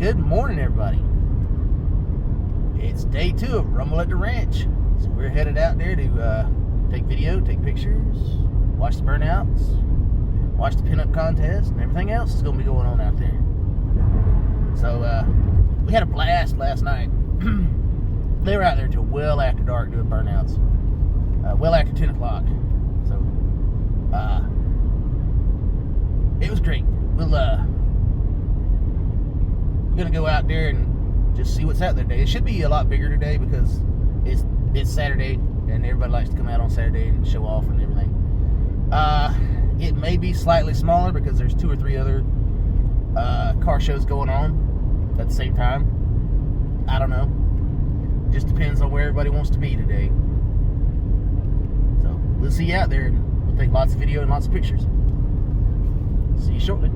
Good morning, everybody. It's day 2 of Rumble at the Ranch. So we're headed out there to take video, take pictures, watch the burnouts, watch the pinup contest, and everything else is going to be going on out there. So we had a blast last night. They were out there till well after dark doing burnouts. Well after 10 o'clock. So it was great. We're gonna go out there and just see what's out there today. It should be a lot bigger today because it's Saturday and everybody likes to come out on Saturday and show off and everything. It may be slightly smaller because there's 2 or 3 other car shows going on at the same time. I don't know. Just depends on where everybody wants to be today. So we'll see you out there and we'll take lots of video and lots of pictures. See you shortly.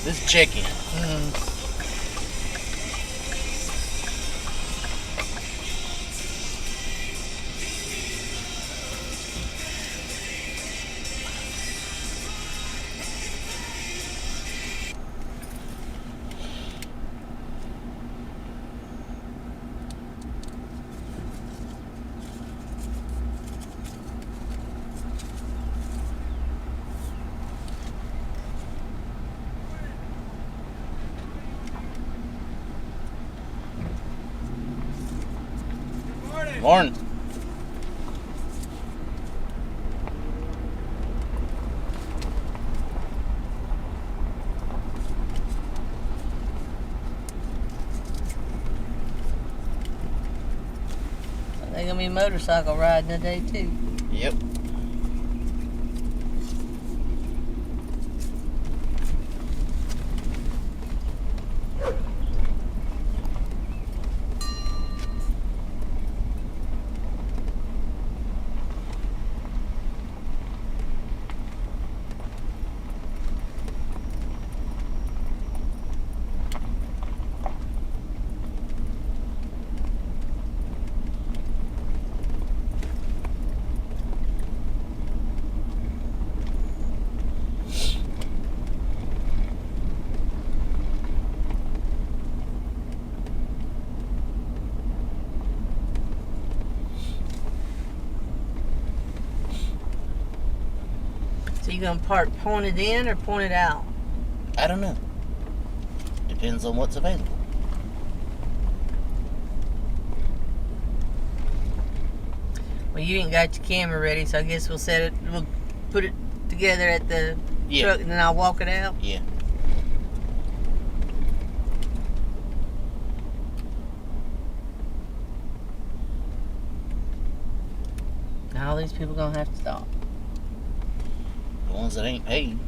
This is check-in. Morning. They're gonna be motorcycle riding today too. Yep. So you gonna park pointed in or pointed out? I don't know. Depends on what's available. Well, you ain't got your camera ready, so I guess we'll put it together at the truck and then I'll walk it out. Yeah. Now all these people gonna have to stop. The ones that ain't paid.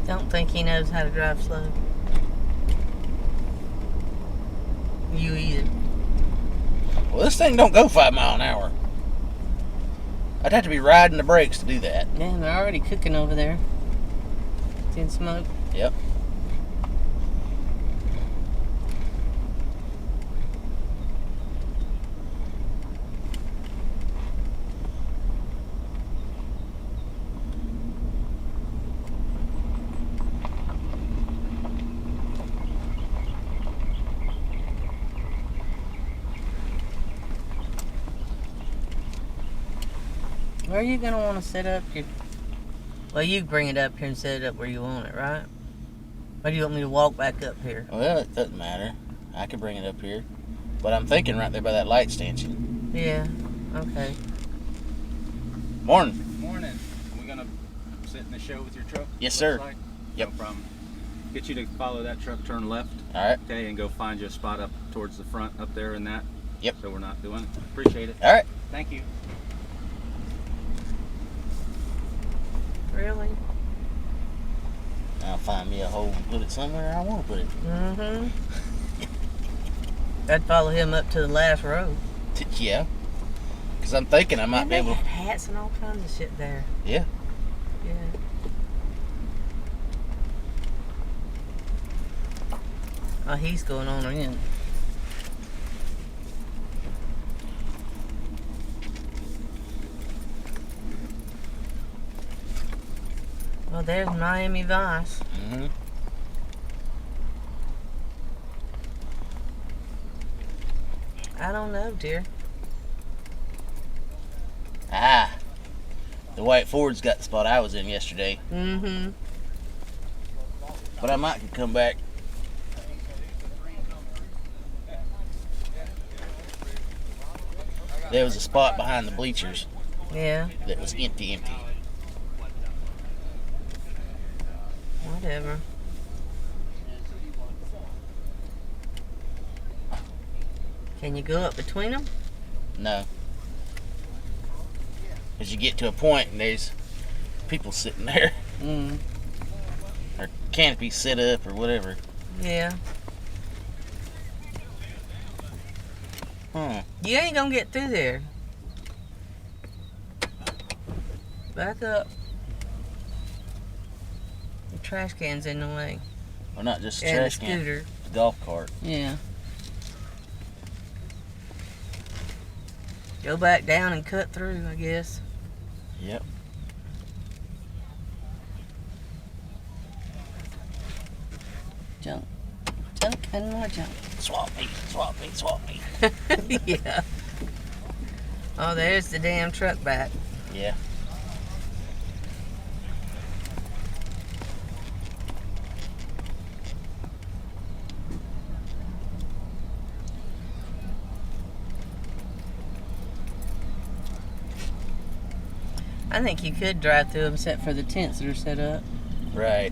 Don't think he knows how to drive slow. You either. Well, this thing don't go 5 miles an hour. I'd have to be riding the brakes to do that. Yeah, they're already cooking over there. It's in smoke. Yep. Where are you going to want to set up your... Well, you bring it up here and set it up where you want it, right? Or do you want me to walk back up here? Well, it doesn't matter. I can bring it up here. But I'm thinking right there by that light stanchion. Yeah, okay. Morning. Morning. We're gonna sit in the show with your truck? Yes, sir. Like? Yep. No problem. Get you to follow that truck, turn left. All right. Okay, and go find you a spot up towards the front up there in that. Yep. So we're not doing it. Appreciate it. All right. Thank you. Really? I'll find me a hole and put it somewhere I want to put it. Mm-hmm. I'd follow him up to the last row. Yeah. Because I'm thinking I might And be able they to. had hats and all kinds of shit there. Yeah. Yeah. Oh, he's going on in. Well, there's Miami Vice. Mm-hmm. I don't know, dear. Ah. The white Ford's got the spot I was in yesterday. Mm-hmm. But I might come back. There was a spot behind the bleachers Yeah. that was empty. Whatever. Can you go up between them? No. As you get to a point and there's people sitting there. Mm. Or canopy set up or whatever. Yeah. You ain't gonna get through there. Back up. The trash can's in the way. Well, not just a And the trash can. scooter. The golf cart. Yeah. Go back down and cut through, I guess. Yep. Junk. Junk and more junk. Swap me, swap me, swap me. Yeah. Oh, there's the damn truck back. Yeah. I think you could drive through them except for the tents that are set up. Right.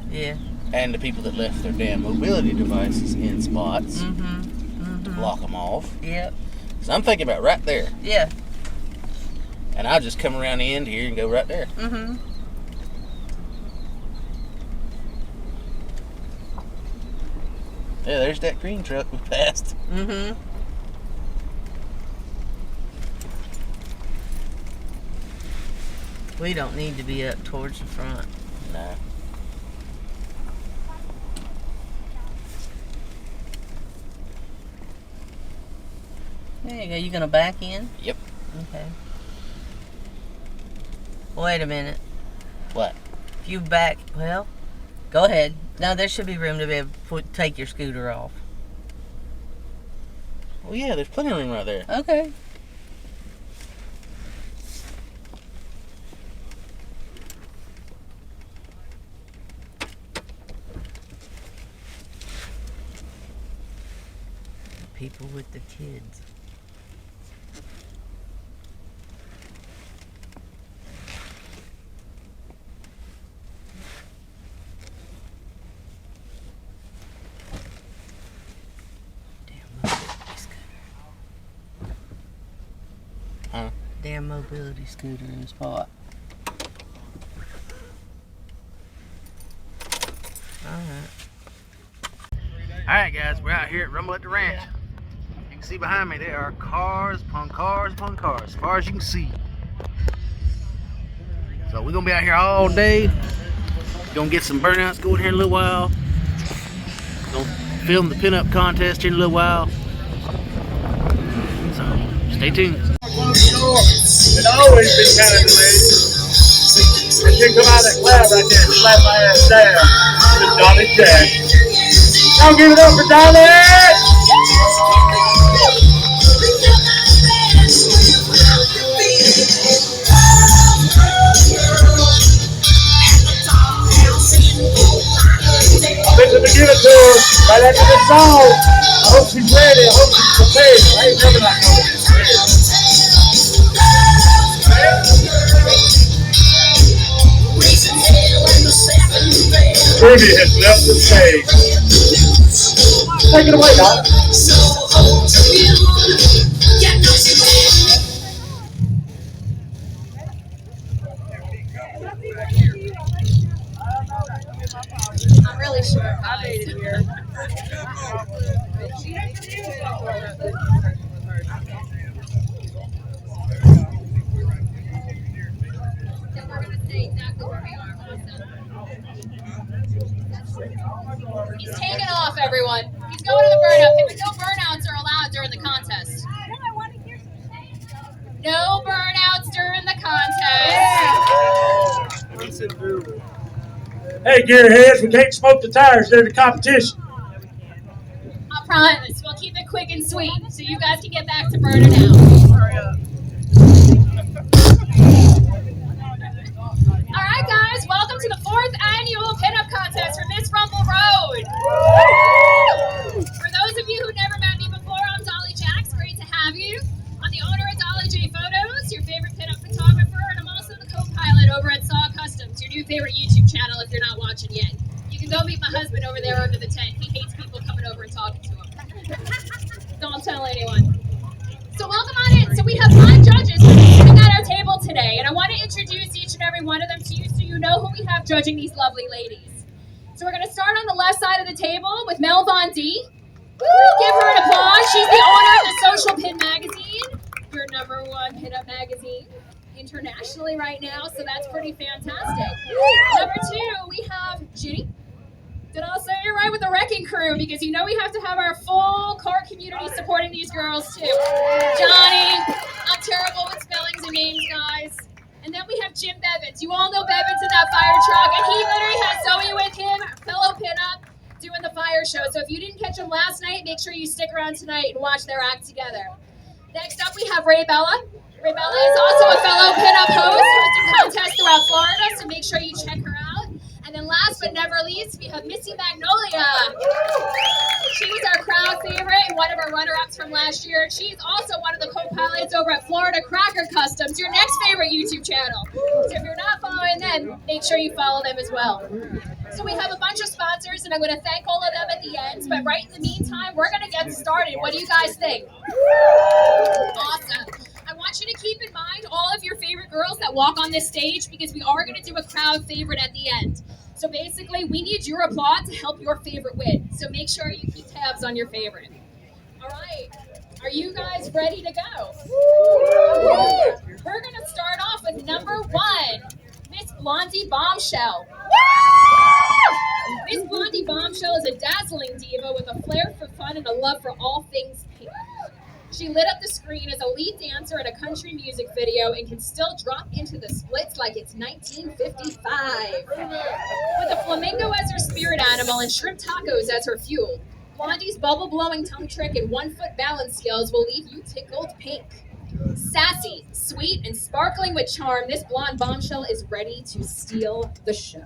Yeah. And the people that left their damn mobility devices in spots Mm-hmm. to block them off. Yep. So I'm thinking about right there. Yeah. And I'll just come around the end here and go right there. Mm-hmm. Yeah, there's that green truck we passed. Mm-hmm. We don't need to be up towards the front. No. There you go. You gonna back in? Yep. Okay. Wait a minute. What? If you back, well, go ahead. No, there should be room to be able to take your scooter off. Well, yeah, there's plenty of room right there. Okay. People with the kids. Damn mobility scooter in the spot. Alright guys, we're out here at Rumble at the Ranch. You can see behind me there are cars upon cars upon cars, as far as you can see. So we're gonna be out here all day. Gonna get some burnouts going here in a little while. Gonna film the pinup contest here in a little while. So stay tuned. It's always been kind of delayed. And you come out of that cloud right there and slap my ass down. It's Johnny Jack. Y'all give it up for Johnny! I'm fixing to give it to her right after this song. I hope she's ready. I hope she's prepared. I ain't never not going to be prepared. Ruby has left the stage. Take it away, Doc. I'm really short, guys. Then we're going to say exactly where we are. He's taking off, everyone. He's going to the burnout pit, but no burnouts are allowed during the contest. No burnouts during the contest. Hey, gearheads, we can't smoke the tires during the competition. I promise, we'll keep it quick and sweet so you guys can get back to burning out. All right, guys, welcome to the 4th annual pinup contest for Miss Rumble Road. For those of you who never met me before, I'm Dolly Jax. Great to have you. I'm the owner of Dolly J Photos, your favorite pinup photographer, and I'm also the co-pilot over at Saw Customs, your new favorite YouTube channel if you're not watching yet. You can go meet my husband over there under the tent. He hates people coming over and talking to him. Don't tell anyone. So welcome on in. So we have 5 judges sitting at our table today, and I want to introduce each and every one of them to you so you know who we have judging these lovely ladies. So we're going to start on the left side of the table with Mel Von D. Give her an applause. She's the owner of the Social Pin Magazine, your #1 pinup magazine internationally right now, so that's pretty fantastic. Number 2, we have Ginny. Did I say it right with the wrecking crew? Because you know we have to have our full car community supporting these girls too. Johnny, I'm terrible with spellings and names, guys. And then we have Jim Bevins. You all know Bevins in that fire truck, and he literally has Zoe with him, fellow pinup, doing the fire show. So if you didn't catch them last night, make sure you stick around tonight and watch their act together. Next up, we have Ray Bella. Ray Bella is also a fellow pinup host, hosting contests throughout Florida, so make sure you check her out. And then last but never least, we have Missy Magnolia. She was our crowd favorite and one of our runner-ups from last year. She's also one of the co-pilots over at Florida Cracker Customs, your next favorite YouTube channel. So if you're not following them, make sure you follow them as well. So we have a bunch of sponsors, and I'm going to thank all of them at the end. But right in the meantime, we're going to get started. What do you guys think? Awesome. I want you to keep in mind all of your favorite girls that walk on this stage because we are going to do a crowd favorite at the end. So basically, we need your applause to help your favorite win. So make sure you keep tabs on your favorite. All right. Are you guys ready to go? We're going to start off with number 1, Miss Blondie Bombshell. Miss Blondie Bombshell is a dazzling diva with a flair for fun and a love for all things pink. She lit up the screen as a lead dancer in a country music video and can still drop into the splits like it's 1955. With a flamingo as her spirit animal and shrimp tacos as her fuel, Blondie's bubble-blowing tongue trick and 1-foot balance skills will leave you tickled pink. Sassy, sweet, and sparkling with charm, this blonde bombshell is ready to steal the show.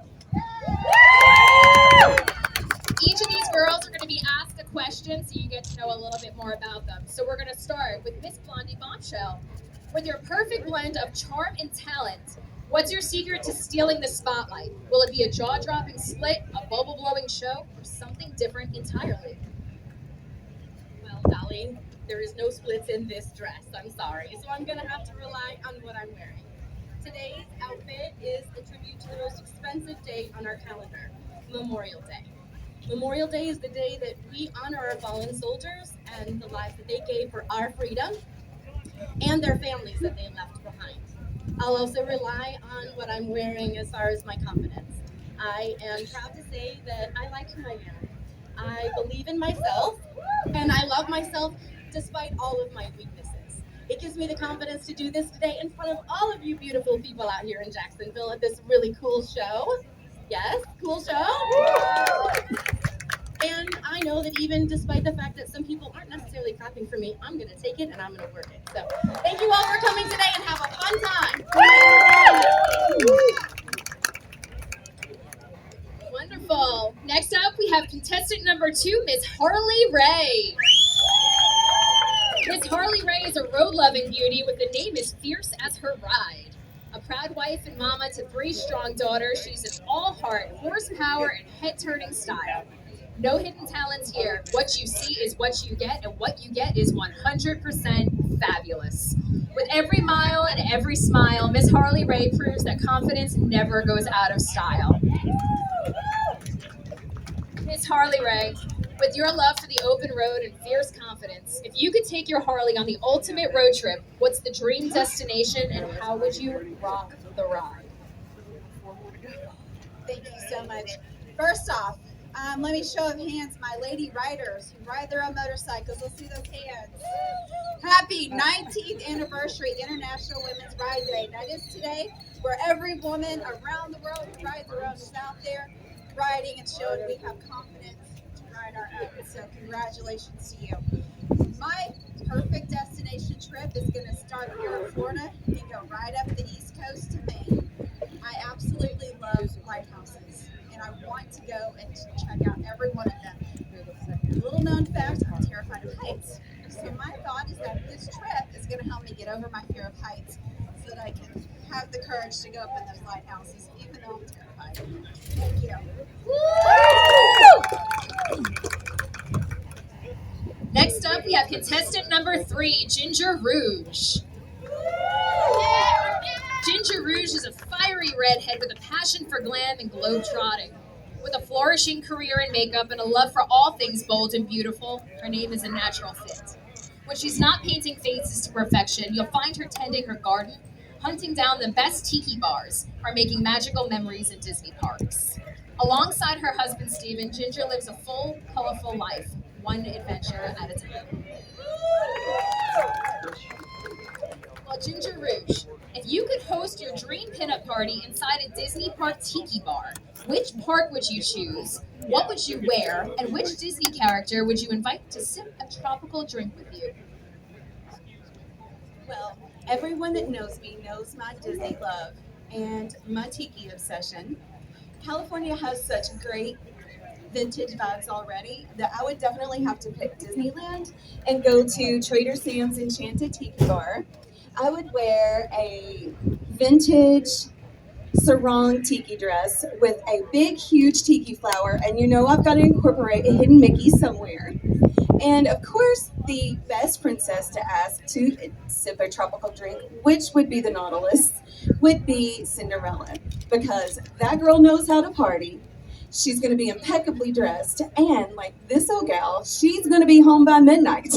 Each of these girls are going to be asked a question so you get to know a little bit more about them. So we're going to start with Miss Blondie Bombshell. With your perfect blend of charm and talent, what's your secret to stealing the spotlight? Will it be a jaw-dropping split, a bubble-blowing show, or something different entirely? Well, Dolly, there is no splits in this dress. I'm sorry. So I'm going to have to rely on what I'm wearing. Today's outfit is a tribute to the most expensive day on our calendar, Memorial Day. Memorial Day is the day that we honor our fallen soldiers and the lives that they gave for our freedom and their families that they left behind. I'll also rely on what I'm wearing as far as my confidence. I am proud to say that I like who I am. I believe in myself, and I love myself despite all of my weaknesses. It gives me the confidence to do this today in front of all of you beautiful people out here in Jacksonville at this really cool show. Yes, cool show. And I know that even despite the fact that some people aren't necessarily clapping for me, I'm going to take it and I'm going to work it. So thank you all for coming today and have a fun time. Wonderful. Next up, we have contestant number 2, Miss Harley Ray. Miss Harley Ray is a road-loving beauty with a name as fierce as her ride. A proud wife and mama to 3 strong daughters, she's an all-heart, horsepower, and head-turning style. No hidden talents here. What you see is what you get, and what you get is 100% fabulous. With every mile and every smile, Miss Harley Ray proves that confidence never goes out of style. Miss Harley Ray, with your love for the open road and fierce confidence, if you could take your Harley on the ultimate road trip, what's the dream destination and how would you rock the ride? Thank you so much. First off, let me show of hands my lady riders who ride their own motorcycles. Let's see those hands. Happy 19th anniversary International Women's Ride Day. That is today, where every woman around the world who rides their own is out there riding and showing we have confidence to ride our own. So congratulations to you. My perfect destination trip is going to start here in Florida and go right up the East Coast to Maine. I absolutely love lighthouses, and I want to go and check out every one of them. Little known fact, I'm terrified of heights. So my thought is that this trip is going to help me get over my fear of heights so that I can have the courage to go up in those lighthouses, even though I'm terrified. Thank you. Next up, we have contestant number 3, Ginger Rouge. Ginger Rouge is a fiery redhead with a passion for glam and globe-trotting. With a flourishing career in makeup and a love for all things bold and beautiful, her name is a natural fit. When she's not painting faces to perfection, you'll find her tending her garden, hunting down the best tiki bars, or making magical memories in Disney parks. Alongside her husband, Steven, Ginger lives a full, colorful life, one adventure at a time. Well, Ginger Rouge, if you could host your dream pinup party inside a Disney park tiki bar, which park would you choose? What would you wear? And which Disney character would you invite to sip a tropical drink with you? Well, everyone that knows me knows my Disney love and my tiki obsession. California has such great vintage vibes already that I would definitely have to pick Disneyland and go to Trader Sam's Enchanted Tiki Bar. I would wear a vintage sarong tiki dress with a big, huge tiki flower, and you know I've got to incorporate a hidden Mickey somewhere. And of course, the best princess to ask to sip a tropical drink, which would be the Nautilus, would be Cinderella, because that girl knows how to party. She's going to be impeccably dressed, and like this old gal, she's going to be home by midnight.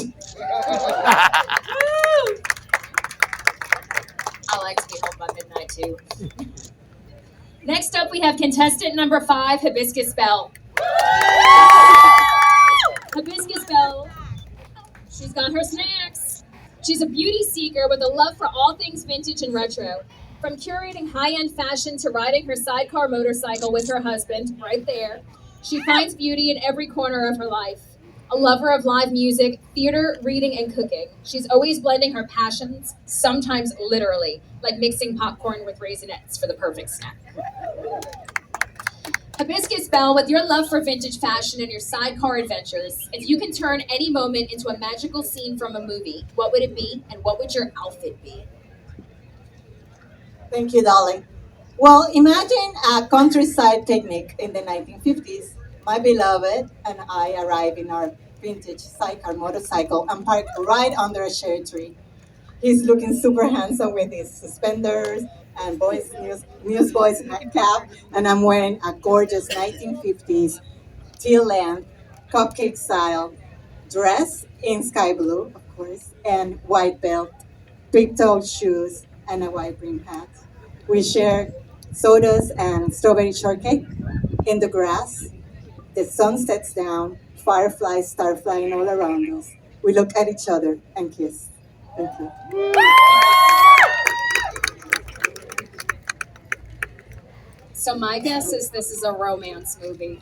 I like to be home by midnight too. Next up, we have contestant number 5, Hibiscus Belle. Hibiscus Belle, she's got her snacks. She's a beauty seeker with a love for all things vintage and retro. From curating high-end fashion to riding her sidecar motorcycle with her husband, right there, she finds beauty in every corner of her life. A lover of live music, theater, reading, and cooking. She's always blending her passions, sometimes literally, like mixing popcorn with Raisinets for the perfect snack. Hibiscus Belle, with your love for vintage fashion and your sidecar adventures, if you can turn any moment into a magical scene from a movie, what would it be, and what would your outfit be? Thank you, Dolly. Well, imagine a countryside picnic in the 1950s. My beloved and I arrive in our vintage sidecar motorcycle and park right under a shade tree. He's looking super handsome with his suspenders and newsboys cap, and I'm wearing a gorgeous 1950s teal length, cupcake style dress in sky blue, of course, and white belt, big-toed shoes, and a white brim hat. We share sodas and strawberry shortcake in the grass. The sun sets down, fireflies start flying all around us. We look at each other and kiss. Thank you. So my guess is this is a romance movie.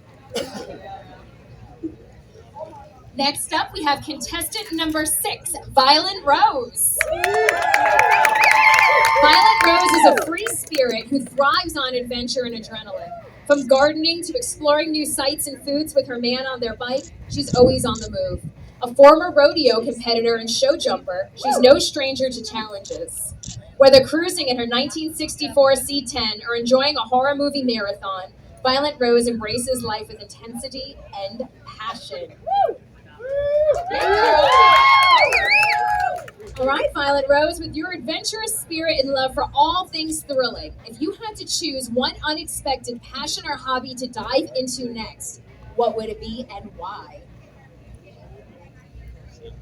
Next up, we have contestant number 6, Violent Rose. Violent Rose is a free spirit who thrives on adventure and adrenaline. From gardening to exploring new sights and foods with her man on their bike, she's always on the move. A former rodeo competitor and show jumper, she's no stranger to challenges. Whether cruising in her 1964 C10 or enjoying a horror movie marathon, Violet Rose embraces life with intensity and passion. All right, Violet Rose, with your adventurous spirit and love for all things thrilling, if you had to choose one unexpected passion or hobby to dive into next, what would it be and why?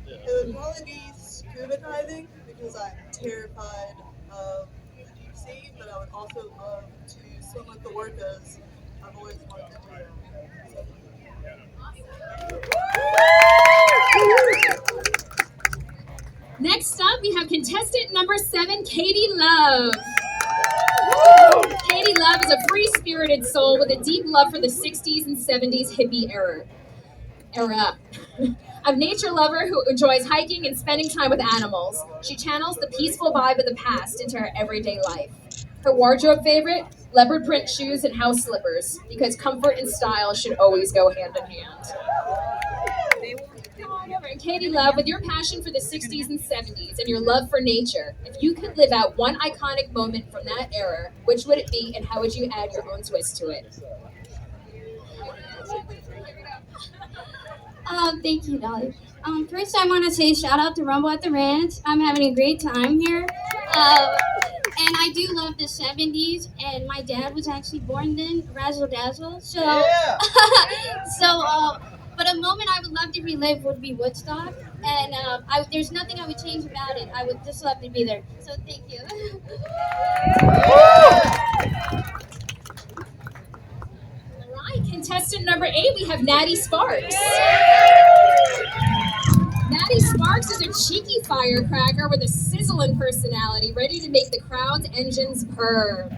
It would probably be scuba diving because I'm terrified of the deep sea, but I would also love to swim with the orcas. I've always wanted to do that. Next up, we have contestant number 7, Katie Love. Katie Love is a free-spirited soul with a deep love for the 60s and 70s hippie era. A nature lover who enjoys hiking and spending time with animals. She channels the peaceful vibe of the past into her everyday life. Her wardrobe favorite? Leopard print shoes and house slippers, because comfort and style should always go hand in hand. Come on over. And Katie Love, with your passion for the 60s and 70s and your love for nature, if you could live out one iconic moment from that era, which would it be and how would you add your own twist to it? Thank you, Dolly. First, I want to say shout out to Rumble at the Ranch. I'm having a great time here. And I do love the 70s, and my dad was actually born then, Razzle Dazzle. So, Yeah. but a moment I would love to relive would be Woodstock. And there's nothing I would change about it. I would just love to be there. So, thank you. Contestant number 8, we have Natty Sparks. Natty Sparks is a cheeky firecracker with a sizzling personality, ready to make the crowd's engines purr.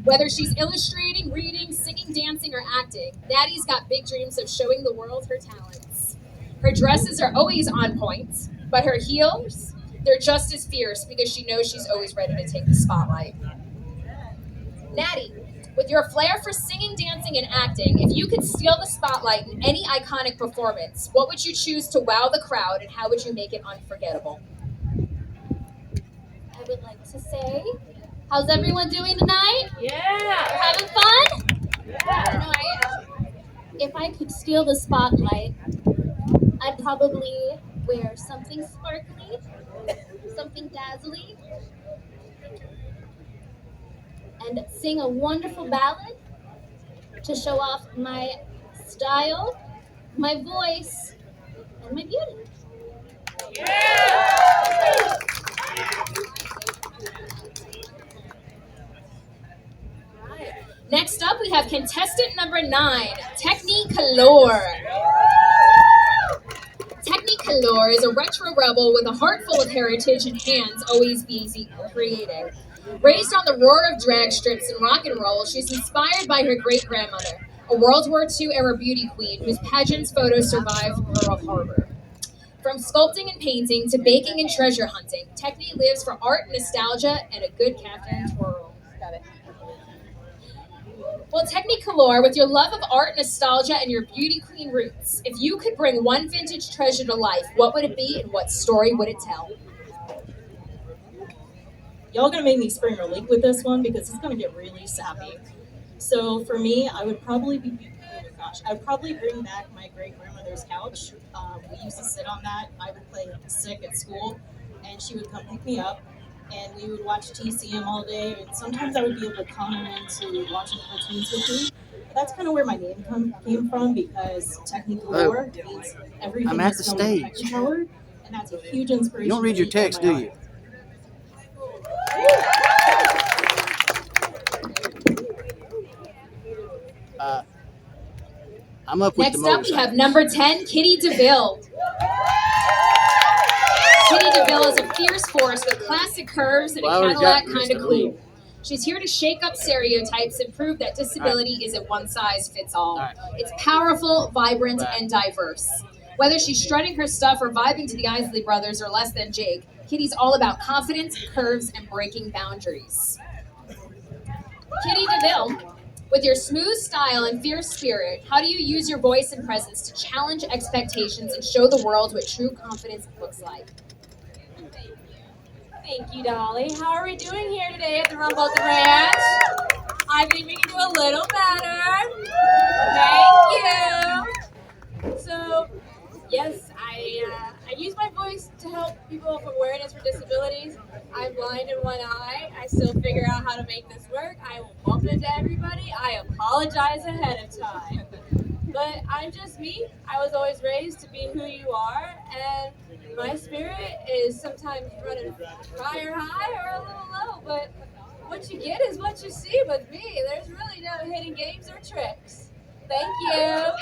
Whether she's illustrating, reading, singing, dancing, or acting, Natty's got big dreams of showing the world her talents. Her dresses are always on point, but her heels, they're just as fierce because she knows she's always ready to take the spotlight. Natty, with your flair for singing, dancing, and acting, if you could steal the spotlight in any iconic performance, what would you choose to wow the crowd and how would you make it unforgettable? I would like to say, how's everyone doing tonight? Yeah! You're having fun? Yeah! No, I am. If I could steal the spotlight, I'd probably wear something sparkly, something dazzling, and sing a wonderful ballad to show off my style, my voice, and my beauty. Yeah! Next up, we have contestant number 9, Technicolor. Technicolor is a retro rebel with a heart full of heritage and hands always busy creating. Raised on the roar of drag strips and rock and roll, she's inspired by her great-grandmother, a World War II-era beauty queen whose pageant's photos survive Pearl Harbor. From sculpting and painting to baking and treasure hunting, Techni lives for art, nostalgia, and a good Captain Twirl. Got it. Well, Technicolor, with your love of art, nostalgia, and your beauty queen roots, if you could bring one vintage treasure to life, what would it be and what story would it tell? Y'all gonna make me spring or leak with this one because it's gonna get really sappy. So for me, I would probably I'd probably bring back my great grandmother's couch. We used to sit on that. I would play sick at school, and she would come pick me up, and we would watch TCM all day. And sometimes I would be able to come into watching cartoons with me. But that's kind of where my name came from because Technicolor means everything. I'm at the is so stage. Technicolor, and that's a huge inspiration. You don't read your text, do you? I'm up with Next the up, we have number 10, Kitty DeVille. Kitty DeVille is a fierce force with classic curves and a Cadillac kind of cool. She's here to shake up stereotypes and prove that disability isn't one size fits all. It's powerful, vibrant, and diverse. Whether she's strutting her stuff or vibing to the Isley Brothers or Less Than Jake, Kitty's all about confidence, curves, and breaking boundaries. Kitty DeVille, With your smooth style and fierce spirit, how do you use your voice and presence to challenge expectations and show the world what true confidence looks like? Thank you, Dolly. How are we doing here today at the Rumble at the Ranch? I think we can do a little better. Thank you. So, yes, I use my voice to help people with awareness for disabilities. I'm blind in one eye. I still figure out how to make this work. I will bump into everybody. I apologize ahead of time. But I'm just me. I was always raised to be who you are, and my spirit is sometimes running higher high or a little low, but what you get is what you see with me. There's really no hidden games or tricks. Thank you.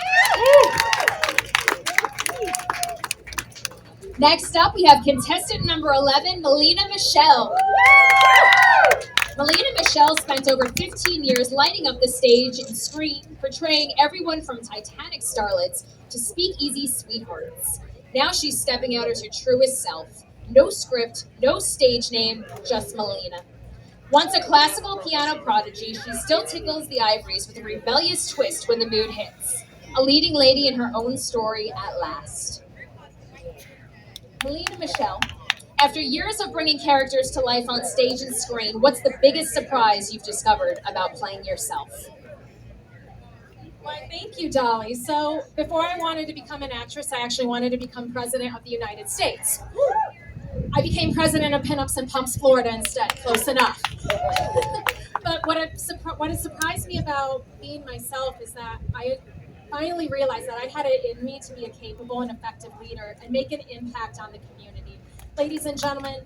Next up, we have contestant number 11, Melina Michelle. Melina Michelle spent over 15 years lighting up the stage and screen, portraying everyone from Titanic starlets to speakeasy sweethearts. Now she's stepping out as her truest self. No script, no stage name, just Melina. Once a classical piano prodigy, she still tickles the ivories with a rebellious twist when the mood hits. A leading lady in her own story at last. Melina Michelle, after years of bringing characters to life on stage and screen, what's the biggest surprise you've discovered about playing yourself? Why, thank you, Dolly. So, before I wanted to become an actress, I actually wanted to become president of the United States. I became president of Pinups and Pumps, Florida instead. Close enough. But what has surprised me about being myself is that I finally realized that I had it in me to be a capable and effective leader and make an impact on the community. Ladies and gentlemen,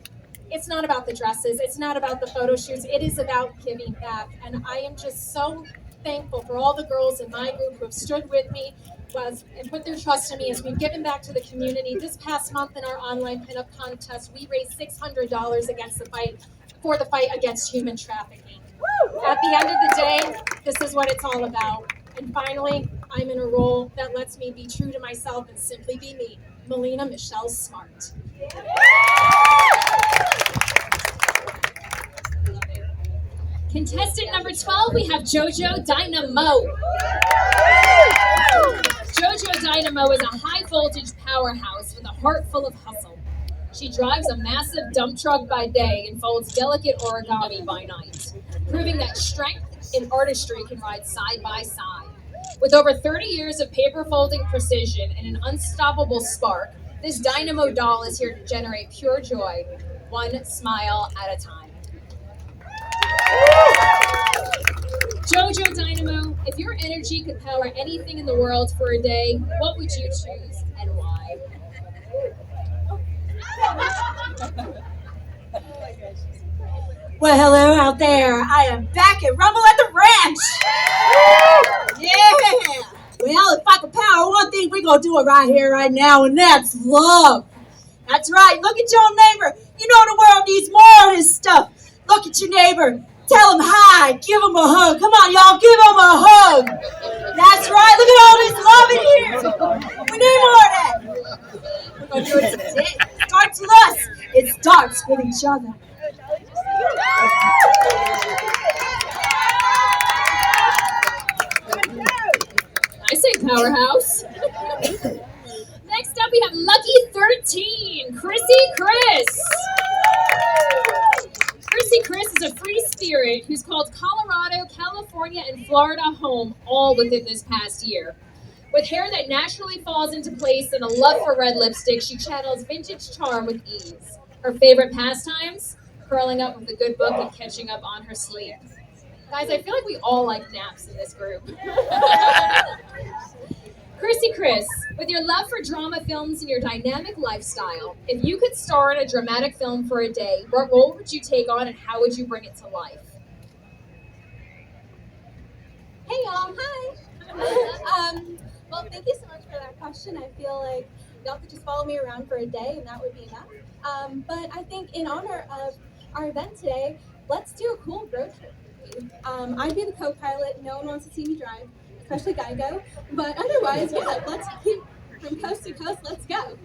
it's not about the dresses, it's not about the photo shoots, it is about giving back. And I am just so thankful for all the girls in my group who have stood with me and put their trust in me as we've given back to the community. This past month in our online pinup contest, we raised $600 for the fight against human trafficking. At the end of the day, this is what it's all about. And finally, I'm in a role that lets me be true to myself and simply be me, Melina Michelle Smart. Contestant number 12, we have JoJo Dynamo. JoJo Dynamo is a high-voltage powerhouse with a heart full of hustle. She drives a massive dump truck by day and folds delicate origami by night, proving that strength and artistry can ride side by side. With over 30 years of paper folding precision and an unstoppable spark, this Dynamo doll is here to generate pure joy, one smile at a time. JoJo Dynamo, if your energy could power anything in the world for a day, what would you choose and why? Well, hello out there. I am back at Rumble at the Ranch. Yeah. Well, if I could power one thing, we're going to do it right here, right now, and that's love. That's right. Look at your neighbor. You know the world needs more of this stuff. Look at your neighbor. Tell him hi. Give him a hug. Come on, y'all. Give him a hug. That's right. Look at all this love in here. We need more of that. We're going to do it today. It starts with us. It starts with each other. I say powerhouse. Next up, we have Lucky 13, Chrissy Chris. Chrissy Chris is a free spirit who's called Colorado, California, and Florida home all within this past year. With hair that naturally falls into place and a love for red lipstick, she channels vintage charm with ease. Her favorite pastimes? Curling up with a good book and catching up on her sleep. Guys, I feel like we all like naps in this group. Chrissy Chris, with your love for drama films and your dynamic lifestyle, if you could star in a dramatic film for a day, what role would you take on and how would you bring it to life? Hey y'all, hi! Well, thank you so much for that question. I feel like y'all could just follow me around for a day and that would be enough. But I think in honor of our event today, let's do a cool road trip. I'd be the co-pilot. No one wants to see me drive, especially Geico. But otherwise, yeah, let's keep from coast to coast. Let's go.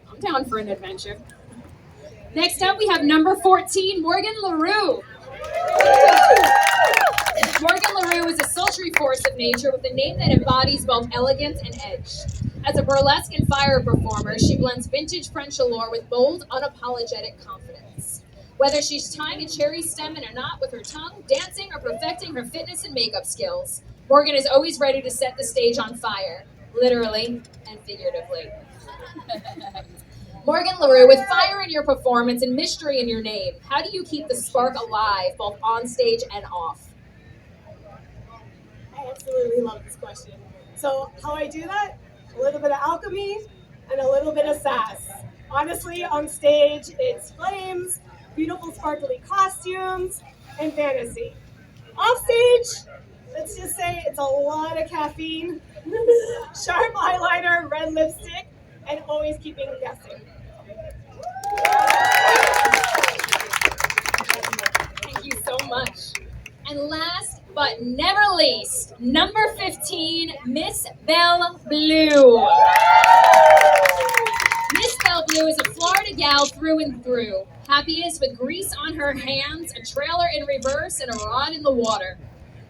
I'm down for an adventure. Next up, we have number 14, Morgan LaRue. Morgan LaRue is a sultry force of nature with a name that embodies both elegance and edge. As a burlesque and fire performer, she blends vintage French allure with bold, unapologetic confidence. Whether she's tying a cherry stem in a knot with her tongue, dancing, or perfecting her fitness and makeup skills, Morgan is always ready to set the stage on fire, literally and figuratively. Morgan LaRue, with fire in your performance and mystery in your name, how do you keep the spark alive both on stage and off? I absolutely love this question. So how I do that? A little bit of alchemy and a little bit of sass. Honestly, on stage, it's flames, beautiful sparkly costumes, and fantasy. Off stage, let's just say it's a lot of caffeine, sharp eyeliner, red lipstick, and always keeping guessing. Thank you so much. And last but never least, number 15, Miss Belle Blue. Miss Belle Blue is a Florida gal through and through. Happiest with grease on her hands, a trailer in reverse, and a rod in the water.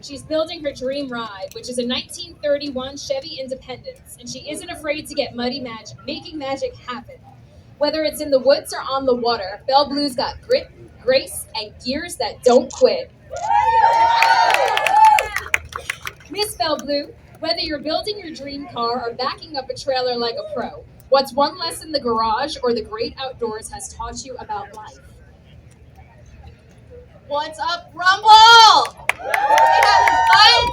She's building her dream ride, which is a 1931 Chevy Independence, and she isn't afraid to get muddy magic, making magic happen. Whether it's in the woods or on the water, Belle Blue's got grit, grace, and gears that don't quit. Miss Belle Blue, whether you're building your dream car or backing up a trailer like a pro, what's one lesson the garage or the great outdoors has taught you about life? What's up, Rumble? Fun?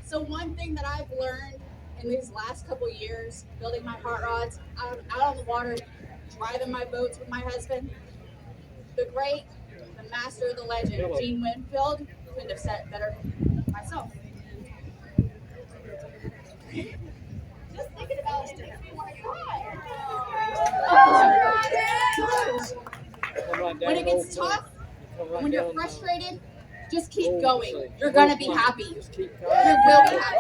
So one thing that I've learned in these last couple years, building my hot rods, I'm out on the water, driving my boats with my husband. The great, the master, the legend, Gene Winfield, couldn't have said it better myself. Just thinking about it before I cry. When it gets tough, when you're frustrated, just keep going. You're gonna be happy. You will be happy.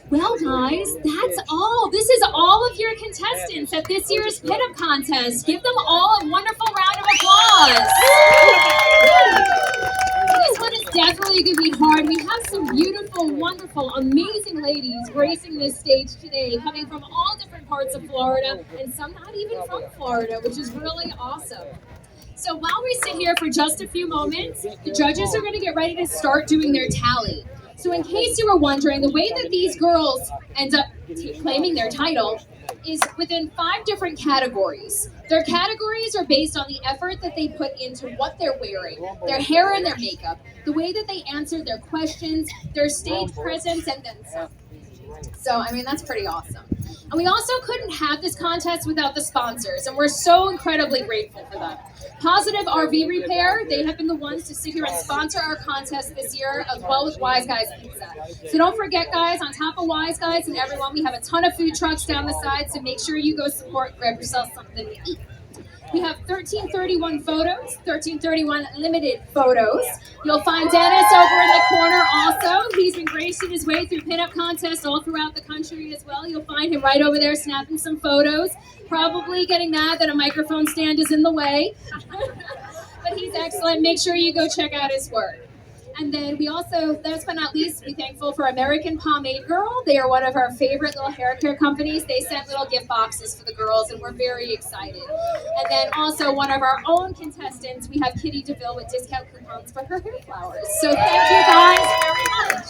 Well, guys, that's all. This is all of your contestants at this year's pinup contest. Give them all a wonderful round of applause. This one is definitely going to be hard. We have some beautiful, wonderful, amazing ladies gracing this stage today, coming from all different parts of Florida, and some not even from Florida, which is really awesome. So while we sit here for just a few moments, the judges are going to get ready to start doing their tally. So in case you were wondering, the way that these girls end up claiming their title is within 5 different categories. Their categories are based on the effort that they put into what they're wearing, their hair and their makeup, the way that they answer their questions, their stage presence, and then some. So, I mean, that's pretty awesome. And we also couldn't have this contest without the sponsors, and we're so incredibly grateful for them. Positive RV Repair, they have been the ones to sit here and sponsor our contest this year, as well as Wise Guys Pizza. So don't forget, guys, on top of Wise Guys and everyone, we have a ton of food trucks down the side, so make sure you go support, grab yourself something to eat. We have 1331 photos, 1331 limited photos. You'll find Dennis over in the corner also. He's been gracing his way through pinup contests all throughout the country as well. You'll find him right over there snapping some photos, probably getting mad that a microphone stand is in the way. But he's excellent. Make sure you go check out his work. And then we also, last but not least, be thankful for American Pomade Girl. They are one of our favorite little hair care companies. They sent little gift boxes for the girls, and we're very excited. And then also one of our own contestants, we have Kitty DeVille with discount coupons for her hair flowers. So thank you guys very much.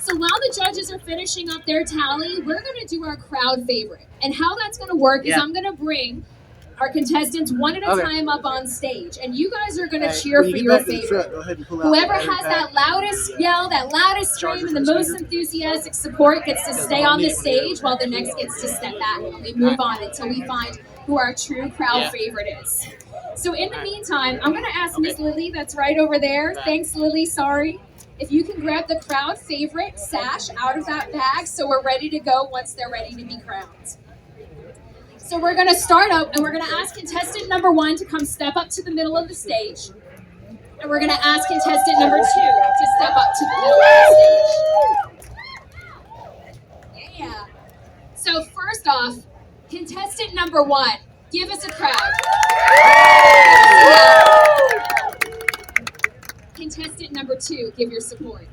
So while the judges are finishing up their tally, we're going to do our crowd favorite. And how that's going to work is I'm going to bring our contestants one at a time up on stage, and you guys are going to cheer for your favorite. Whoever has that loudest yell, that loudest scream, and the most enthusiastic support gets to stay on the stage while the next gets to step back, and we move on until we find who our true crowd favorite is. So in the meantime, I'm going to ask Miss Lily, that's right over there. Thanks, Lily, sorry. If you can grab the crowd favorite sash out of that bag so we're ready to go once they're ready to be crowned. So we're going to start up, and we're going to ask contestant number 1 to come step up to the middle of the stage. And we're going to ask contestant number 2 to step up to the middle of the stage. number 1. Give us a crowd. Contestant number 2, give your support.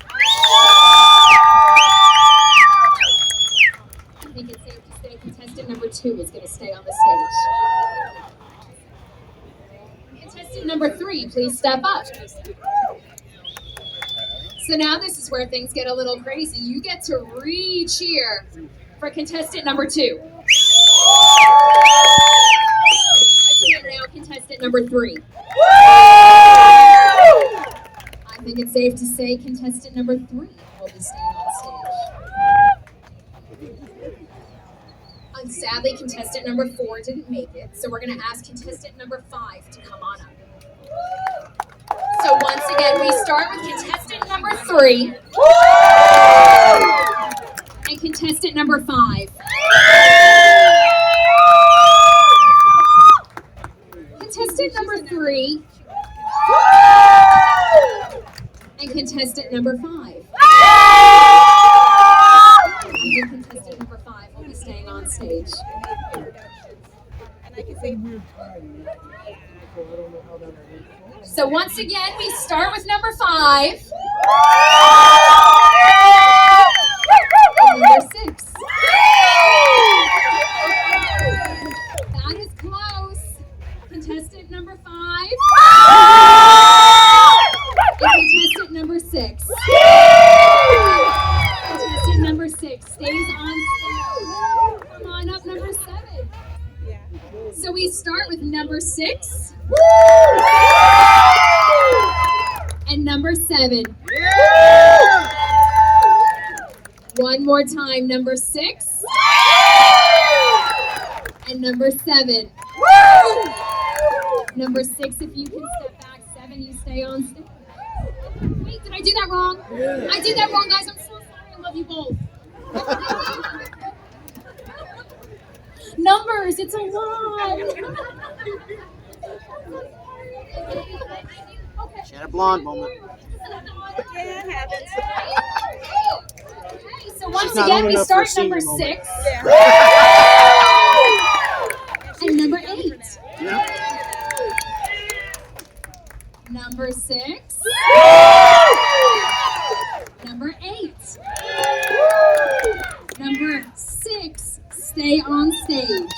I think it's safe to say contestant number 2 is going to stay on the stage. Contestant number 3, please step up. So now this is where things get a little crazy. You get to re-cheer for contestant number 2. And now contestant number 3. I think it's safe to say contestant number 3 will be staying on stage. Sadly, contestant number 4 didn't make it, so we're going to ask contestant number 5 to come on up. So once again, we start with contestant number 3 and contestant number 5. Contestant number 3 and contestant number 5. Contestant number 5 will be staying on stage. So once again, we start with number 5 and number 6. That is close. Contestant number 5 and contestant number 6. Contestant number 6 stays on stage. Come on up, number 7. So we start with number 6 and number 7. One more time, number 6 and number 7. Number 6, if you can step back. 7, you stay on stage. Wait, did I do that wrong? I did that wrong, guys. I'm so sorry. I love you both. Numbers, it's a lot. She had a blonde moment. Okay, so once again, we start number 6 and number 8. Number 6. Number 8. Number 6, stay on stage.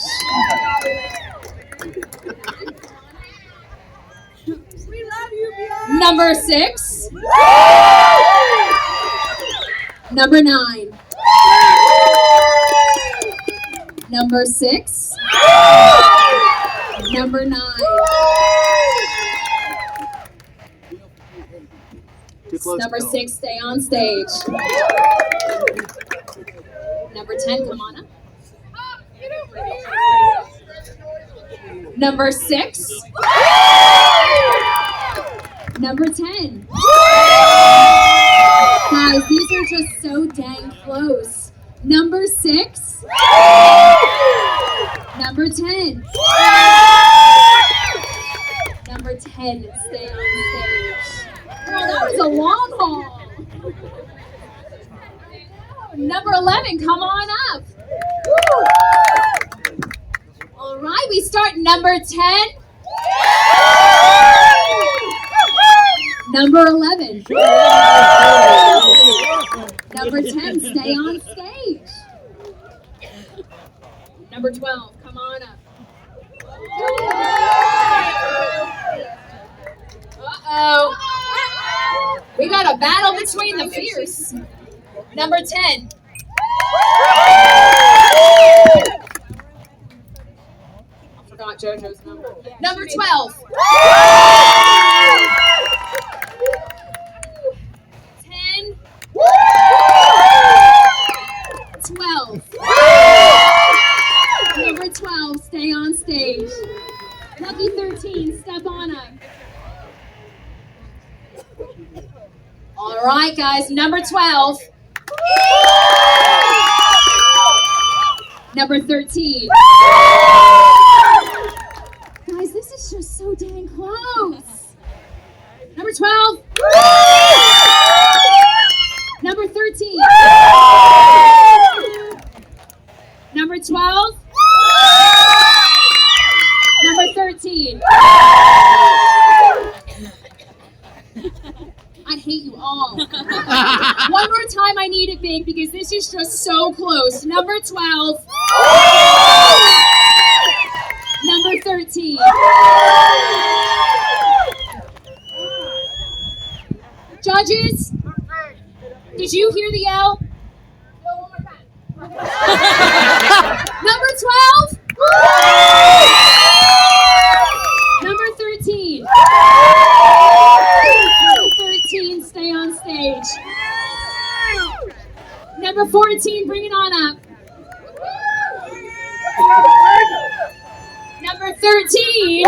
We love you, Beyonce. Number 6. Number 9. Number 6. Number 9. Number 6, stay on stage. Number 10, come on up. Number 6. Number 10. Guys, these are just so dang close. Number 6. Number 10. Number 10, stay on stage. Oh, that was a long haul. Number 11, come on up. All right, we start number 10. Number 11. Number 10, stay on stage. Number 12, come on up. Uh-oh. We got a battle between the fierce. Number 10. I forgot JoJo's number. Number 12. 10. 12. Number 12, stay on stage. Lucky 13, step on up. All right, guys, number 12. Number 13. Guys, this is just so dang close. Number 12. Number 13. Number 12. one more time, I need it big because this is just so close. Number 12. Number 13. Judges, did you hear the yell? Number 12. Number 13. Number 13, stay on stage. Number 14, bring it on up. Number 13.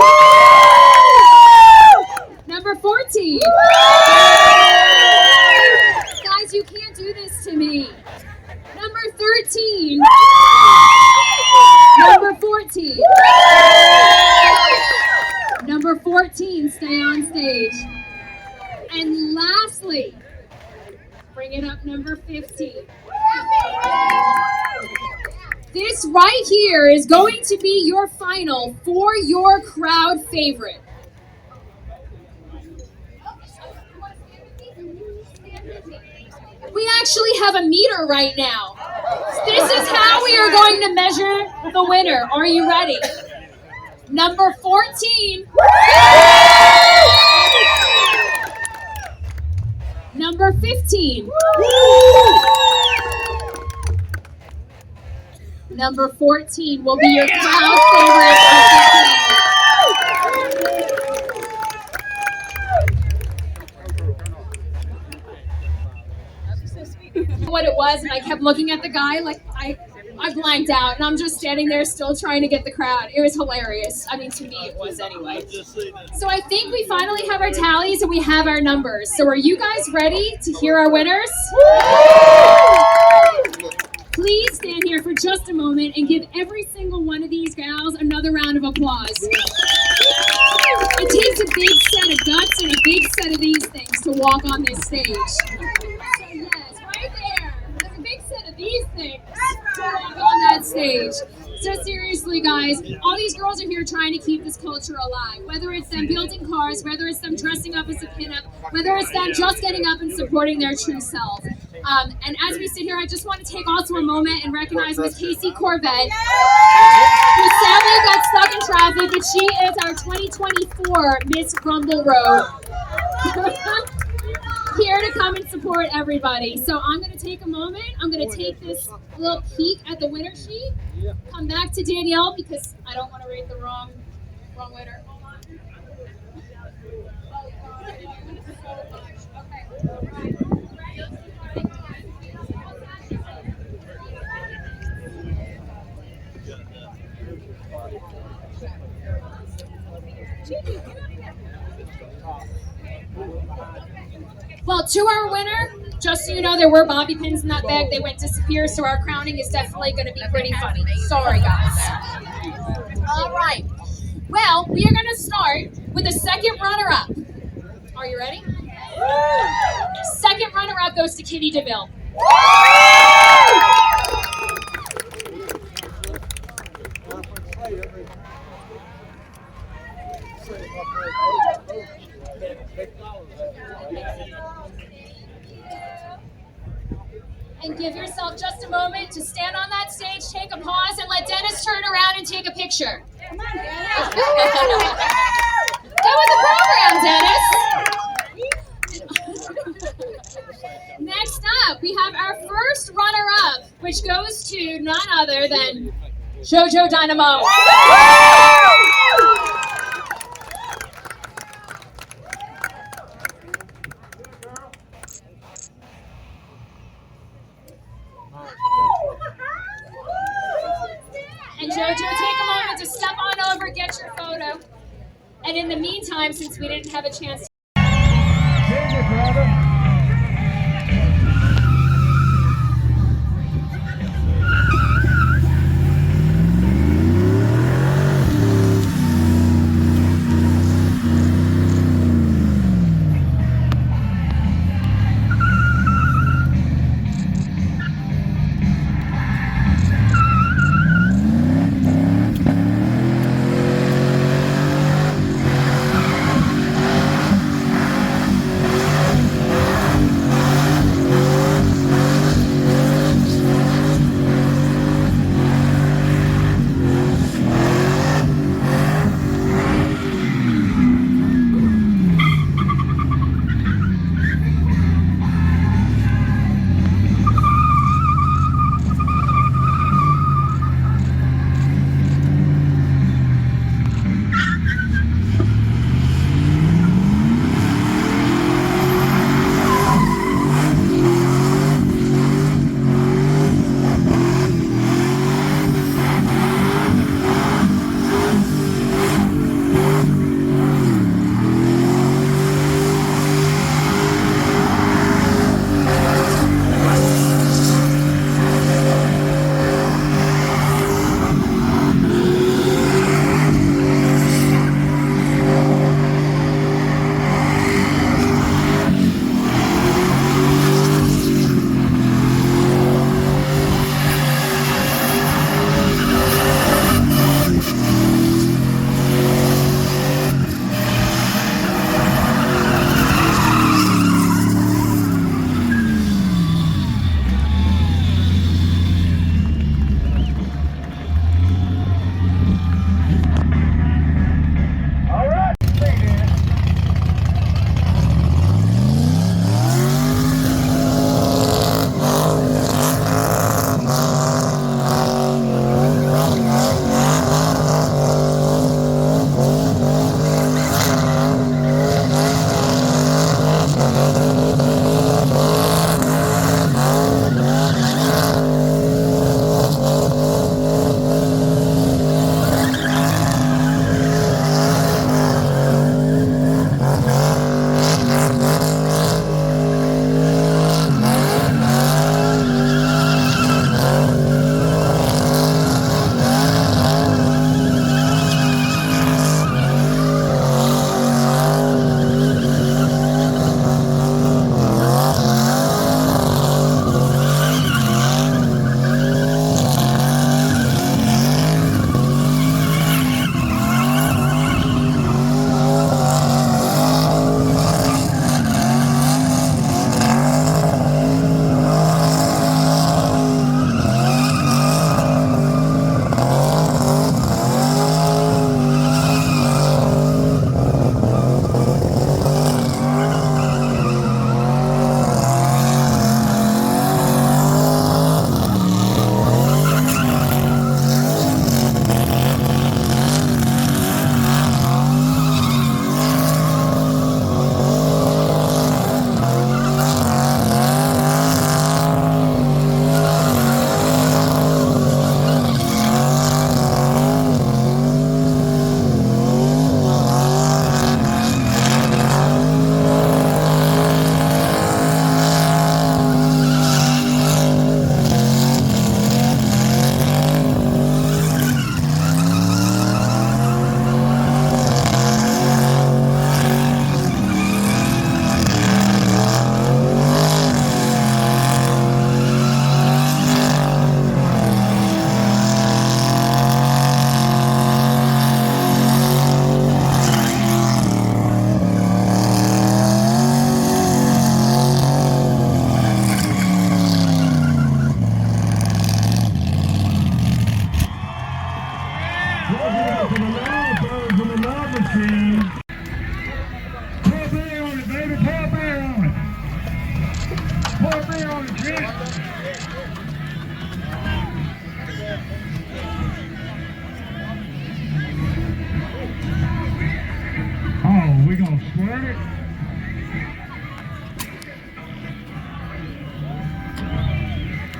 Number 14. Guys, you can't do this to me. Number 13. Number 14. Number 14, stay on stage. And lastly, bring it up, number 15. This right here is going to be your final for your crowd favorite. We actually have a meter right now. This is how we are going to measure the winner. Are you ready? Number 14. Number 15. Number 14 will be your crowd favorite of the day. What it was, and I kept looking at the guy like I blanked out, and I'm just standing there still trying to get the crowd. It was hilarious. I mean, to me it was anyway. So I think we finally have our tallies and we have our numbers. So are you guys ready to hear our winners? Please stand here for just a moment and give every single one of these gals another round of applause. It takes a big set of guts and a big set of these things to walk on this stage. So yes, right there. There's a big set of these things to walk on that stage. So seriously, guys, all these girls are here trying to keep this culture alive. Whether it's them building cars, whether it's them dressing up as a pinup, whether it's them just getting up and supporting their true self. And as we sit here, I just want to take also a moment and recognize Miss Casey Corvette, who sadly got stuck in traffic, but she is our 2024 Miss Rumble Road. Here to come and support everybody. So I'm going to take a moment. I'm going to take this little peek at the winner sheet. Come back to Danielle because I don't want to rate the wrong winner. Hold on. Well, to our winner, just so you know, there were bobby pins in that bag. They went disappear, so our crowning is definitely going to be pretty funny. Sorry, guys. All right. Well, we are going to start with the second runner-up. Are you ready? Second runner-up goes to Kitty DeVille. And give yourself just a moment to stand on that stage, take a pause, and let Dennis turn around and take a picture. Come on, Dennis. Get with the program, Dennis. Next up, we have our first runner-up, which goes to none other than JoJo Dynamo. And JoJo, take a moment to step on over, get your photo. And in the meantime, since we didn't have a chance to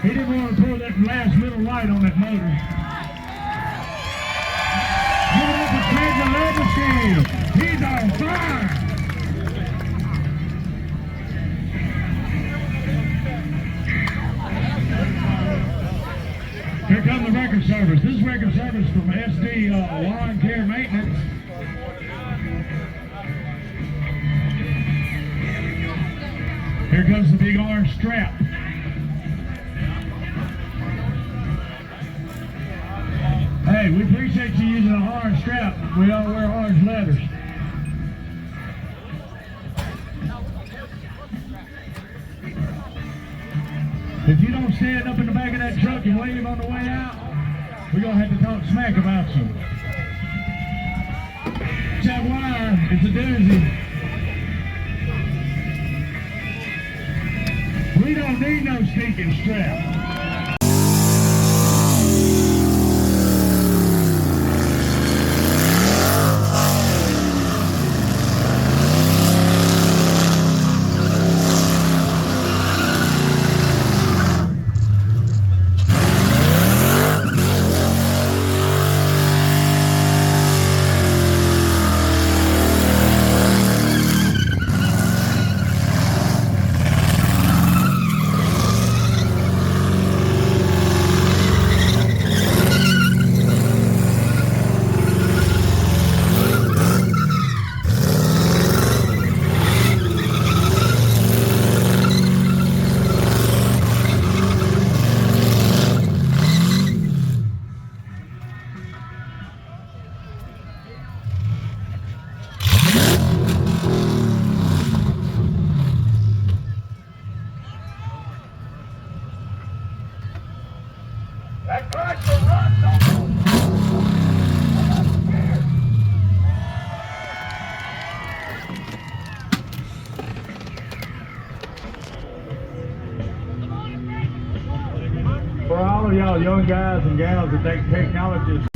He didn't want to pull that last little light on that motor. Give it up for Craig Legacy. He's on fire. Here comes the record service. This is record service from SD Lawn Care Maintenance. Here comes the big orange strap. Hey, we appreciate you using an orange strap. We all wear orange leathers. If you don't stand up in the back of that truck and wave on the way out, we're going to have to talk smack about you. Jaguar, it's a doozy. We don't need no stinking strap. For all of y'all young guys and gals that think technology is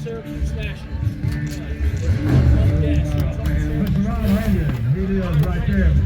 sir. Smash it. Pump gas. He is right there.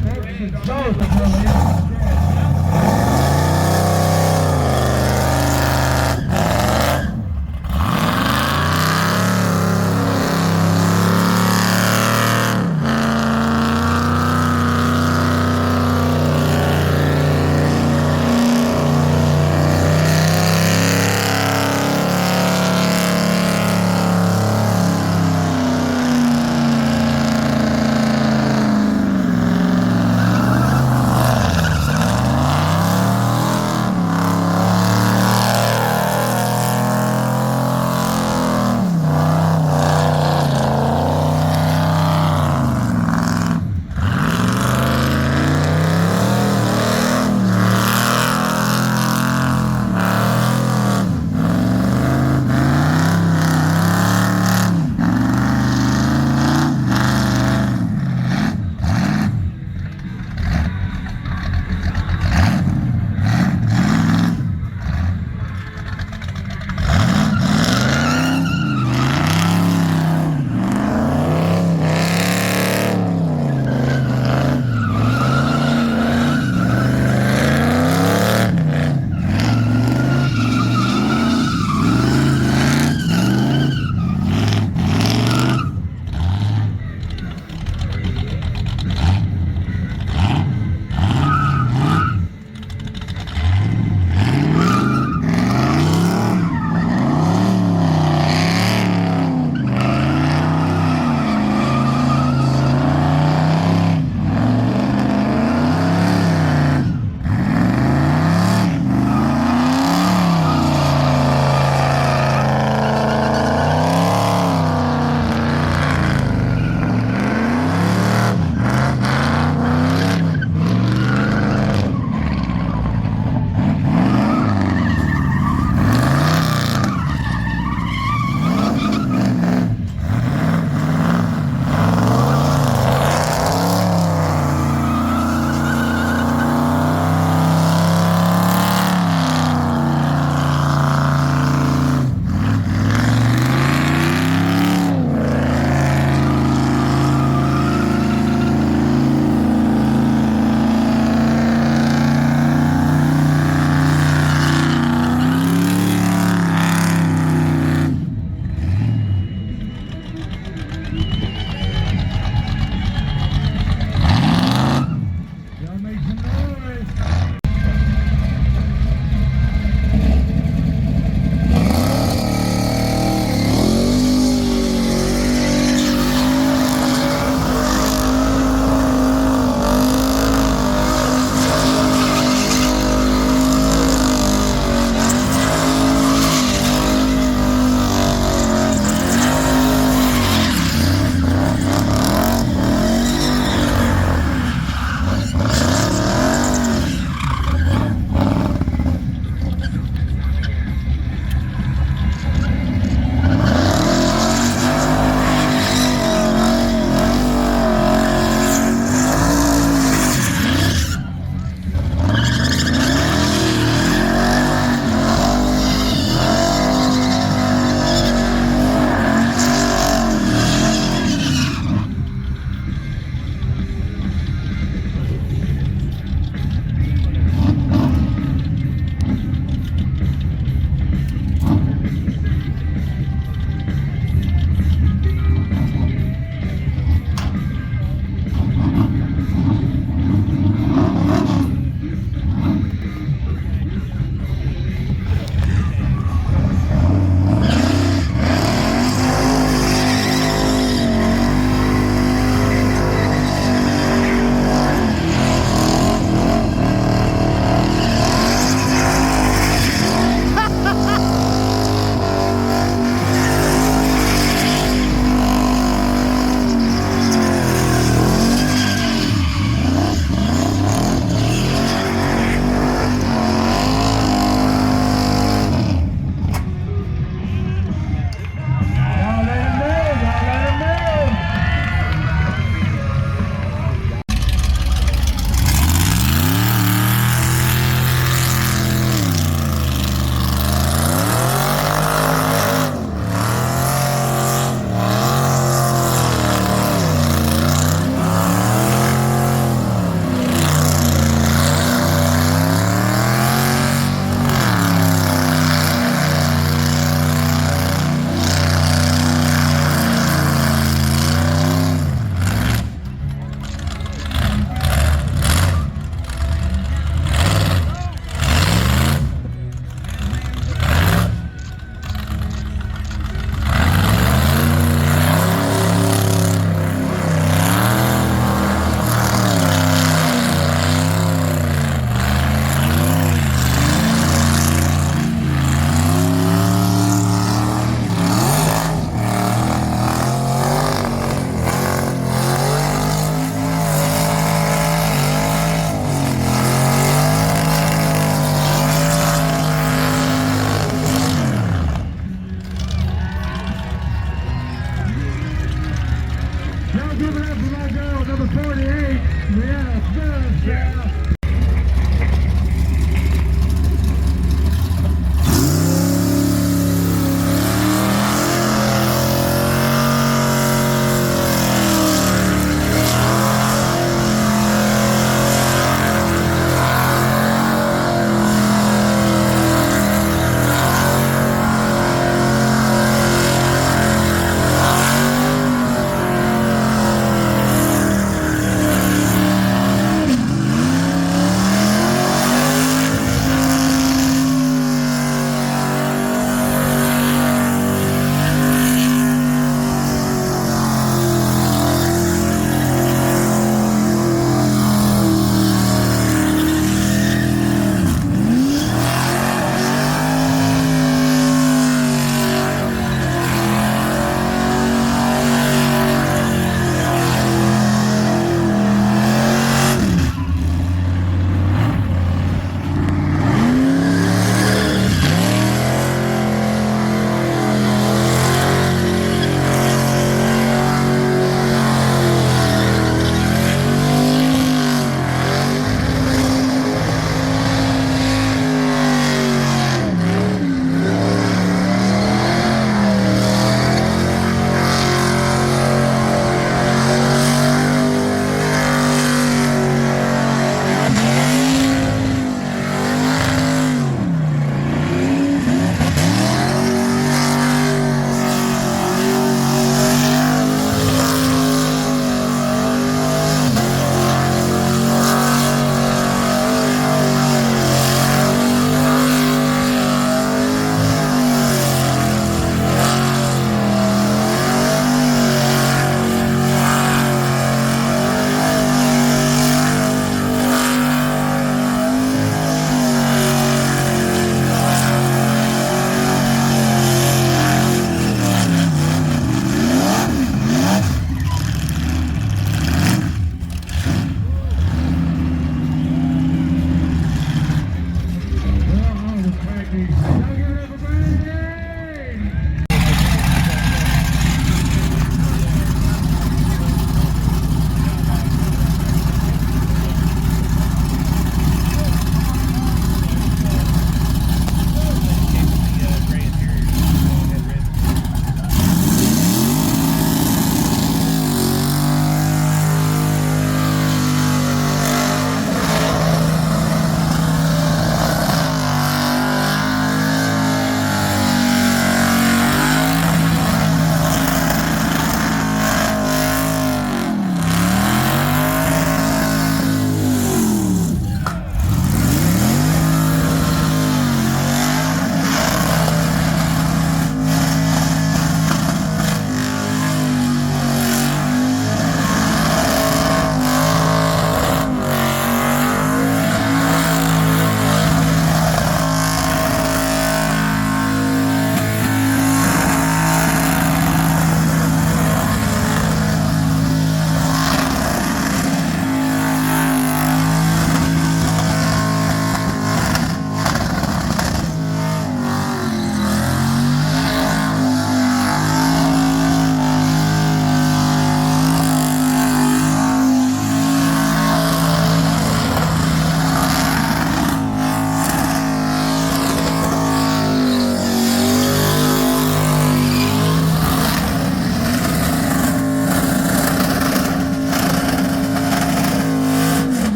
number 48. Yeah, good, yeah.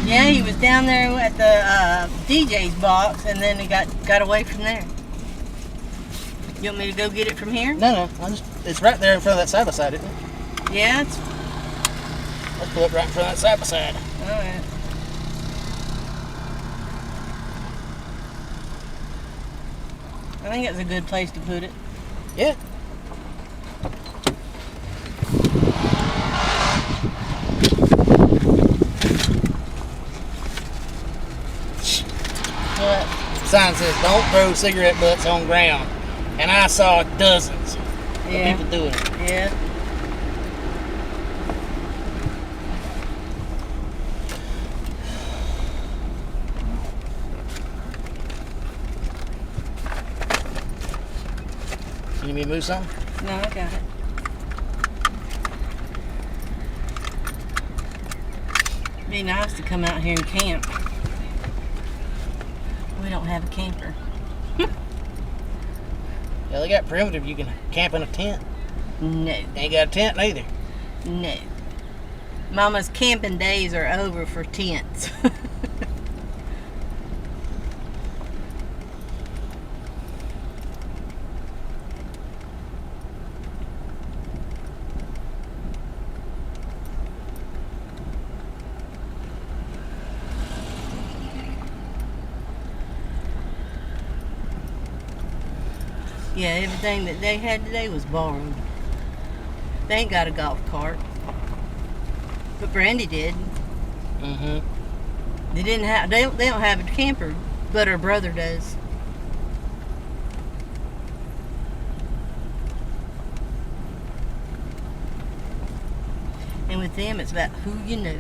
Yeah, he was down there at the DJ's box, and then he got away from there. You want me to go get it from here? No. It's right there in front of that side by side, isn't it? Yeah, it's... Let's pull it right in front of that side by side. All right. I think that's a good place to put it. Yeah. What? Sign says, don't throw cigarette butts on ground. And I saw dozens of people doing it. Yeah. You need me to move something? No, I got it. It'd be nice to come out here and camp. We don't have a camper. Yeah, they got primitive. You can camp in a tent. No. Ain't got a tent neither. No. Mama's camping days are over for tents. Yeah, everything that they had today was borrowed. They ain't got a golf cart. But Brandy did. Mm-hmm. They didn't have. They don't have a camper, but her brother does. And with them, it's about who you know.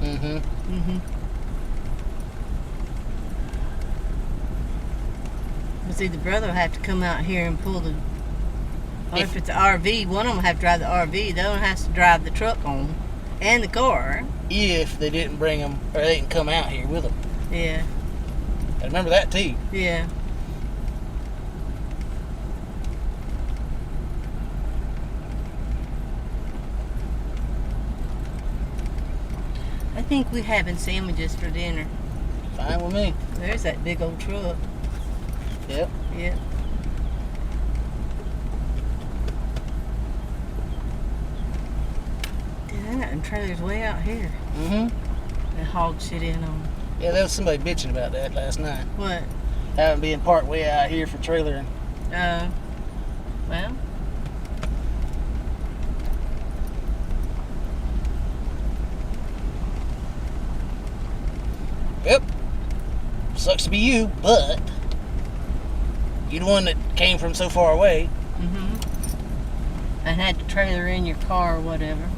Mm-hmm. Mm-hmm. But see, the brother will have to come out here and pull the. Or if it's an RV, one of them will have to drive the RV. The other one has to drive the truck on, and the car. If they didn't bring them, or they didn't come out here with them. Yeah. I remember that too. Yeah. I think we're having sandwiches for dinner. Fine with me. There's that big old truck. Yep. Yep. Yeah, and trailer's way out here. Mm-hmm. They hauled shit in on. Yeah, there was somebody bitching about that last night. What? Having being parked way out here for trailering. Well. Yep. Sucks to be you, but you're the one that came from so far away. Mm-hmm. And had to trailer in your car or whatever.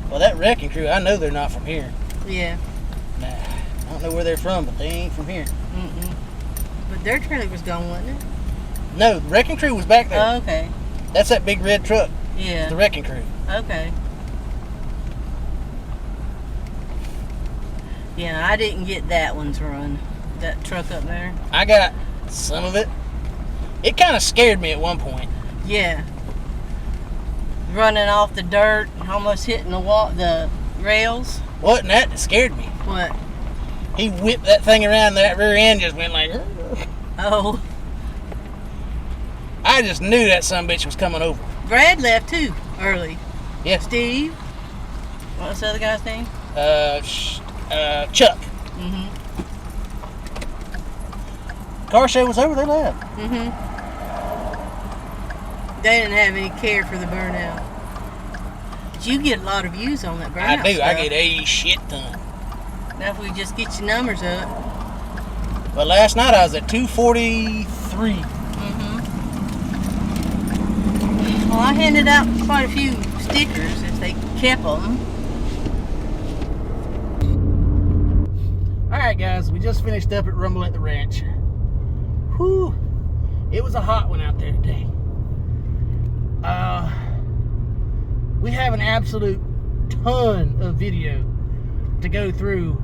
Well, that wrecking crew, I know they're not from here. Yeah. Nah, I don't know where they're from, but they ain't from here. Mm-mm. But their trailer was gone, wasn't it? No, the wrecking crew was back there. Oh, okay. That's that big red truck. Yeah. The wrecking crew. Okay. Yeah, I didn't get that one's run. That truck up there. I got some of it. It kind of scared me at one point. Yeah. Running off the dirt, almost hitting the wall, the rails. Wasn't that scared me? What? He whipped that thing around, that rear end just went like... Oh. I just knew that sumbitch was coming over. Brad left too, early. Yeah. Steve. What's the other guy's name? Chuck. Mm-hmm. Car show was over, they left. Mm-hmm. They didn't have any care for the burnout. But you get a lot of views on that burnout I do. stuff. I get a shit ton. Now if we just get your numbers up. But last night I was at 243. Mm-hmm. Well, I handed out quite a few stickers if they kept them. Alright guys, we just finished up at Rumble at the Ranch. Whew. It was a hot one out there today. We have an absolute ton of video to go through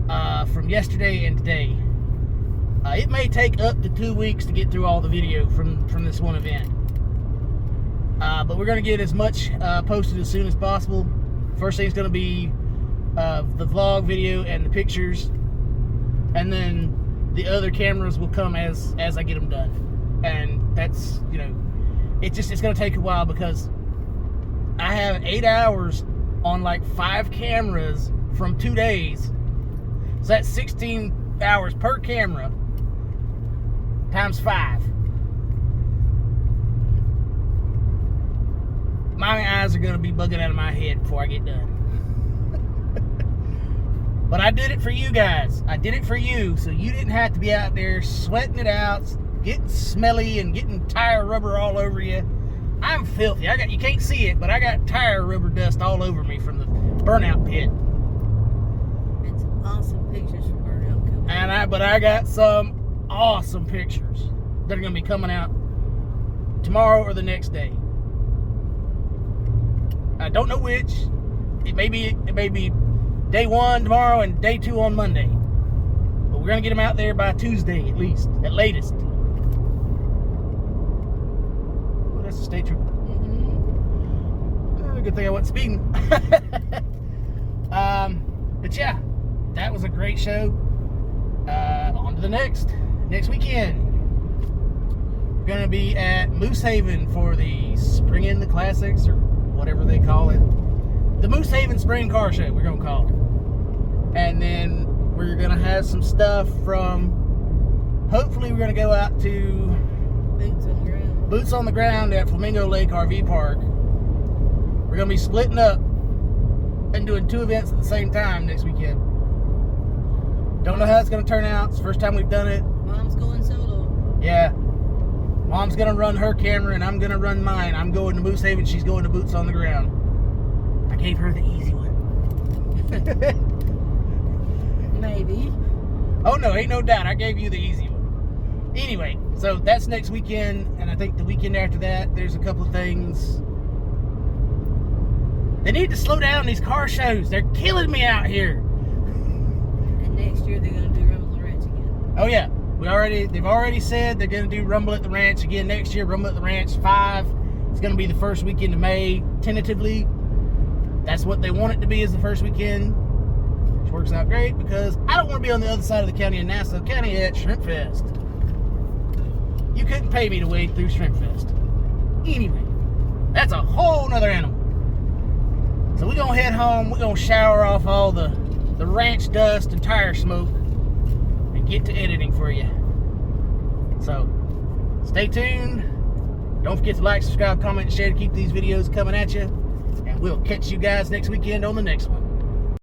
from yesterday and today. It may take up to 2 weeks to get through all the video from this one event. But we're going to get as much posted as soon as possible. First thing's going to be the vlog video and the pictures. And then the other cameras will come as I get them done. And that's, you know, it's going to take a while because I have 8 hours on like 5 cameras from 2 days. So that's 16 hours per camera times 5. My eyes are going to be bugging out of my head before I get done. But I did it for you guys. I did it for you, so you didn't have to be out there sweating it out, getting smelly and getting tire rubber all over you. I'm filthy. You can't see it, but I got tire rubber dust all over me from the burnout pit. It's awesome pictures from burnout coming. But I got some awesome pictures that are going to be coming out tomorrow or the next day. I don't know which. It may be day 1 tomorrow and day 2 on Monday. But we're going to get them out there by Tuesday at least, at latest. Oh, that's a state trooper. Mm-hmm. Good thing I wasn't speeding. But yeah, that was a great show. On to the next weekend. We're going to be at Moose Haven for the Spring in the Classics, or whatever they call it. The Moose Haven Spring Car Show, we're going to call it. And then we're going to have some stuff from, hopefully we're going to go out to Boots on the Ground. boots on the ground at Flamingo Lake RV Park. We're going to be splitting up and doing 2 events at the same time next weekend. Don't know how it's going to turn out. It's the first time we've done it. Mom's going solo. Yeah. Mom's going to run her camera and I'm going to run mine. I'm going to Moose Haven. She's going to boots on the ground. I gave her the easy one. Maybe. Oh no, ain't no doubt. I gave you the easy one. Anyway, so that's next weekend, and I think the weekend after that, there's a couple of things. They need to slow down these car shows. They're killing me out here. And next year they're going to do Rumble at the Ranch again. Oh yeah, they've already said they're going to do Rumble at the Ranch again next year. Rumble at the Ranch 5. It's going to be the first weekend of May, tentatively. That's what they want it to be, is the first weekend. Which works out great because I don't want to be on the other side of the county in Nassau County at Shrimp Fest. You couldn't pay me to wade through Shrimp Fest. Anyway, that's a whole nother animal. So we're going to head home. We're going to shower off all the ranch dust and tire smoke and get to editing for you. So, stay tuned. Don't forget to like, subscribe, comment, and share to keep these videos coming at you. And we'll catch you guys next weekend on the next one.